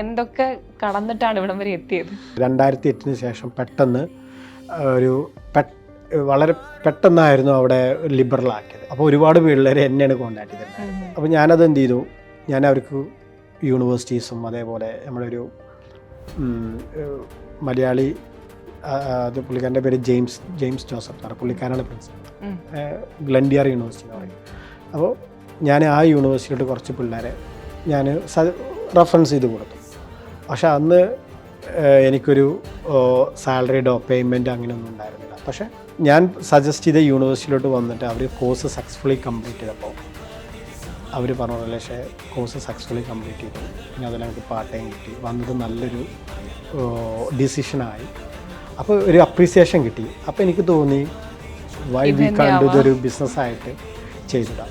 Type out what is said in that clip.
എന്തൊക്കെ കടന്നിട്ടാണ് ഇവിടം വരെ എത്തിയത്? 2008 ശേഷം പെട്ടെന്ന് ഒരു വളരെ പെട്ടെന്നായിരുന്നു അവിടെ ലിബറലാക്കിയത്. അപ്പോൾ ഒരുപാട് പിള്ളേർ എന്നെയാണ് കോൺടാക്ട് ചെയ്തിട്ടുണ്ടായിരുന്നത്. അപ്പോൾ ഞാനത് എന്ത് ചെയ്തു, ഞാൻ അവർക്ക് യൂണിവേഴ്സിറ്റീസും അതേപോലെ നമ്മുടെ ഒരു മലയാളി, അത് പുള്ളിക്കാരൻ്റെ പേര് ജെയിംസ് ജോസഫ് എന്നാണ്, പുള്ളിക്കാരാണ് പ്രിൻസിപ്പൽ, ഗ്ലൻഡിയർ യൂണിവേഴ്സിറ്റി എന്ന് പറയും. അപ്പോൾ ഞാൻ ആ യൂണിവേഴ്സിറ്റിയിലോട്ട് കുറച്ച് പിള്ളേരെ ഞാൻ റെഫറൻസ് ചെയ്ത് കൊടുത്തു. പക്ഷെ അന്ന് എനിക്കൊരു സാലറിയുടെയോ പേയ്മെൻറ്റ് അങ്ങനെയൊന്നും ഉണ്ടായിരുന്നില്ല. പക്ഷേ ഞാൻ സജസ്റ്റ് ചെയ്ത യൂണിവേഴ്സിറ്റിയിലോട്ട് വന്നിട്ട് അവർ കോഴ്സ് സക്സസ്ഫുള്ളി കംപ്ലീറ്റ് ചെയ്തപ്പോൾ അവർ പറഞ്ഞ പക്ഷേ കോഴ്സ് സക്സസ്ഫുള്ളി കംപ്ലീറ്റ് ചെയ്തു. പിന്നെ അതിൽ എനിക്ക് പാർട്ട് ടൈം കിട്ടി, വന്നത് നല്ലൊരു ഡിസിഷനായി. അപ്പോൾ ഒരു അപ്രീസിയേഷൻ കിട്ടി. അപ്പോൾ എനിക്ക് തോന്നി വൈ വി കാൻഡ് ഇതൊരു ബിസിനസ്സായിട്ട് ചെയ്തിടാം.